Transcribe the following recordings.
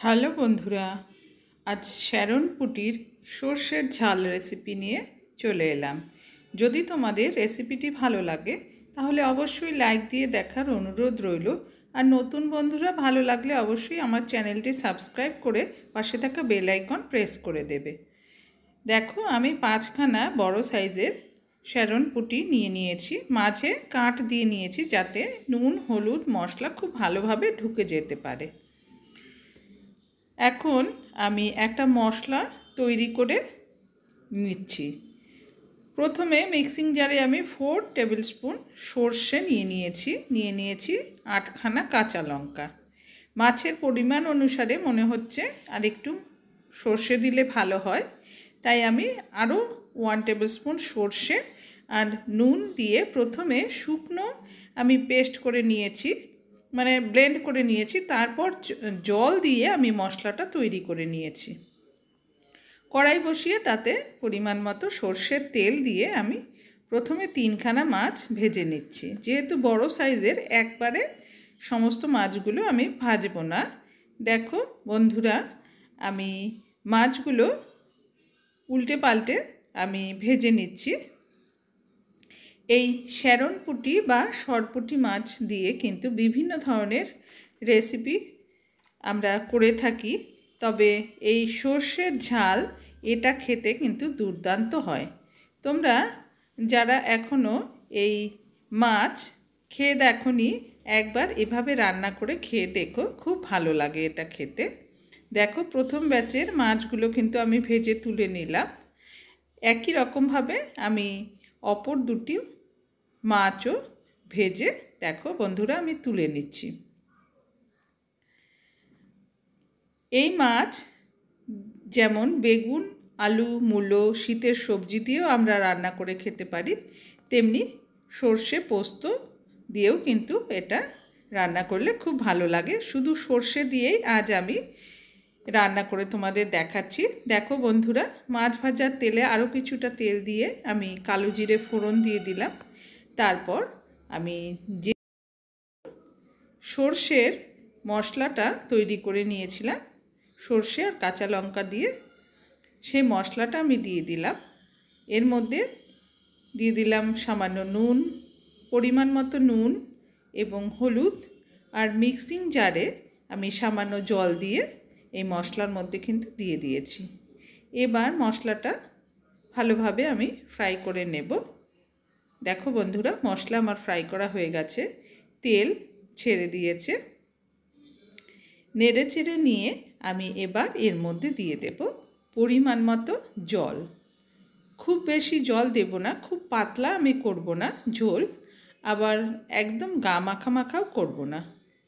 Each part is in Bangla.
হ্যালো বন্ধুরা, আজ শ্যারন পুটির সর্ষের ঝাল রেসিপি নিয়ে চলে এলাম। যদি তোমাদের রেসিপিটি ভালো লাগে তাহলে অবশ্যই লাইক দিয়ে দেখার অনুরোধ রইল। আর নতুন বন্ধুরা ভালো লাগলে অবশ্যই আমার চ্যানেলটি সাবস্ক্রাইব করে পাশে থাকা বেল আইকন প্রেস করে দেবে। দেখো, আমি 5খানা বড় সাইজের শ্যারন পুটি নিয়ে নিয়েছি। মাঝে কাট দিয়ে নিয়েছি যাতে নুন, হলুদ, মশলা খুব ভালোভাবে ঢুকে যেতে পারে। এখন আমি একটা মশলা তৈরি করে নিচ্ছি। প্রথমে মিক্সিং জারে আমি 4 টেবিল স্পুন সর্ষে নিয়ে নিয়েছি 8খানা কাঁচা লঙ্কা। মাছের পরিমাণ অনুসারে মনে হচ্ছে আর একটু সর্ষে দিলে ভালো হয়, তাই আমি আরও 1 টেবিল স্পুন সর্ষে আর নুন দিয়ে প্রথমে শুকনো আমি পেস্ট করে নিয়েছি, মানে ব্লেন্ড করে নিয়েছি। তারপর জল দিয়ে আমি মশলাটা তৈরি করে নিয়েছি। কড়াই বসিয়ে তাতে পরিমাণ মতো সর্ষের তেল দিয়ে আমি প্রথমে 3খানা মাছ ভেজে নিচ্ছি। যেহেতু বড় সাইজের একবারে সমস্ত মাছগুলো আমি ভাজবো না। দেখো বন্ধুরা, আমি মাছগুলো উল্টে পাল্টে আমি ভেজে নিচ্ছি। এই শ্যারন পুঁটি বা সরপুঁটি মাছ দিয়ে কিন্তু বিভিন্ন ধরনের রেসিপি আমরা করে থাকি, তবে এই সর্ষের ঝাল এটা খেতে কিন্তু দুর্দান্ত হয়। তোমরা যারা এখনও এই মাছ খেয়ে দেখোনি, একবার এভাবে রান্না করে খেয়ে দেখো, খুব ভালো লাগে এটা খেতে। দেখো, প্রথম ব্যাচের মাছগুলো কিন্তু আমি ভেজে তুলে নিলাম। একই রকমভাবে আমি অপর দুটি মাছও ভেজে দেখো বন্ধুরা আমি তুলে নিচ্ছি। এই মাছ যেমন বেগুন, আলু, মূলো, শীতের সবজি দিয়েও আমরা রান্না করে খেতে পারি, তেমনি সর্ষে পোস্ত দিয়েও কিন্তু এটা রান্না করলে খুব ভালো লাগে। শুধু সর্ষে দিয়েই আজ আমি রান্না করে তোমাদের দেখাচ্ছি। দেখো বন্ধুরা, মাছ ভাজার তেলে আরও কিছুটা তেল দিয়ে আমি কালো জিরে ফোড়ন দিয়ে দিলাম। তারপর আমি যে সর্ষের মশলাটা তৈরি করে নিয়েছিলাম, সর্ষে আর কাঁচা লঙ্কা দিয়ে সেই মশলাটা আমি দিয়ে দিলাম। এর মধ্যে দিয়ে দিলাম সামান্য নুন, পরিমাণ মতো নুন এবং হলুদ, আর মিক্সিং জারে আমি সামান্য জল দিয়ে এই মশলার মধ্যে কিন্তু দিয়ে দিয়েছি। এবার মশলাটা ভালোভাবে আমি ফ্রাই করে নেব। দেখো বন্ধুরা, মশলা আমার ফ্রাই করা হয়ে গেছে, তেল ছেড়ে দিয়েছে। নেড়ে চেড়ে নিয়ে আমি এবার এর মধ্যে দিয়ে দেব পরিমাণ মতো জল। খুব বেশি জল দেব না, খুব পাতলা আমি করব না ঝোল, আবার একদম গা মাখা মাখাও করব না,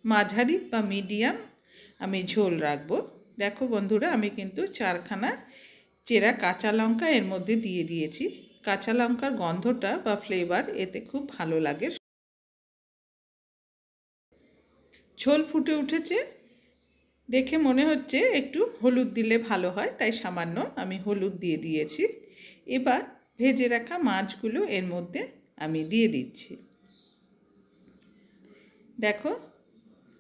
মাঝারি বা মিডিয়াম আমি ঝোল রাখবো। দেখো বন্ধুরা, আমি কিন্তু 4খানা চেরা কাঁচা লঙ্কা এর মধ্যে দিয়ে দিয়েছি। কাঁচা লঙ্কার গন্ধটা বা ফ্লেভার এতে খুব ভালো লাগে। ঝোল ফুটে উঠেছে, দেখে মনে হচ্ছে একটু হলুদ দিলে ভালো হয়, তাই সামান্য আমি হলুদ দিয়ে দিয়েছি। এবার ভেজে রাখা মাছগুলো এর মধ্যে আমি দিয়ে দিচ্ছি। দেখো,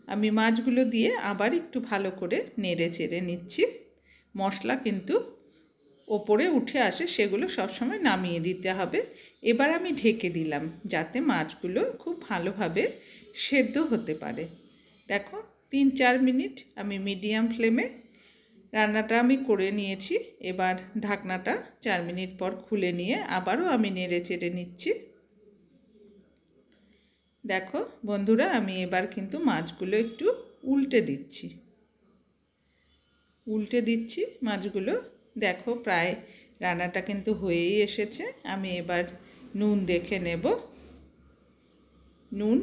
আমি মাছগুলো দিয়ে আবার একটু ভালো করে নেড়ে চেড়ে নিচ্ছি। মশলা কিন্তু ওপরে উঠে আসে, সেগুলো সবসময় নামিয়ে দিতে হবে। এবার আমি ঢেকে দিলাম যাতে মাছগুলো খুব ভালোভাবে সেদ্ধ হতে পারে। দেখো, 3-4 মিনিট আমি মিডিয়াম ফ্লেমে রান্নাটা আমি করে নিয়েছি। এবার ঢাকনাটা 4 মিনিট পর খুলে নিয়ে আবারও আমি নেড়ে চেড়ে নিচ্ছি। দেখো বন্ধুরা, আমি এবার কিন্তু মাছগুলো একটু উল্টে দিচ্ছি মাছগুলো। দেখো, প্রায় রান্নাটা কিন্তু হয়েই এসেছে। আমি এবার নুন দেখে নেব। নুন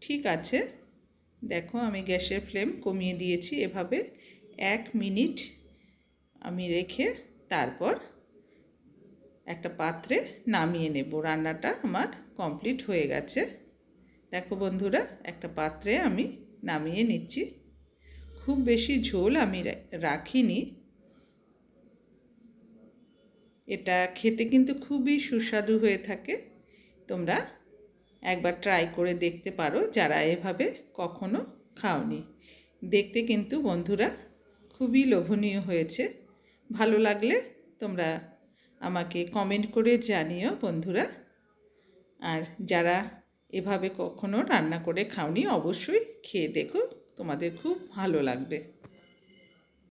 ঠিক আছে। দেখো, আমি গ্যাসের ফ্লেম কমিয়ে দিয়েছি। এভাবে 1 মিনিট আমি রেখে তারপর একটা পাত্রে নামিয়ে নেব। রান্নাটা আমার কমপ্লিট হয়ে গেছে। দেখো বন্ধুরা, একটা পাত্রে আমি নামিয়ে নিচ্ছি। খুব বেশি ঝোল আমি রাখিনি। এটা খেতে কিন্তু খুবই সুস্বাদু হয়ে থাকে। তোমরা একবার ট্রাই করে দেখতে পারো যারা এভাবে কখনো খাওনি। দেখতে কিন্তু বন্ধুরা খুবই লোভনীয় হয়েছে। ভালো লাগলে তোমরা আমাকে কমেন্ট করে জানিও বন্ধুরা। আর যারা এভাবে কখনো রান্না করে খাওনি অবশ্যই খেয়ে দেখো, তোমাদের খুব ভালো লাগবে।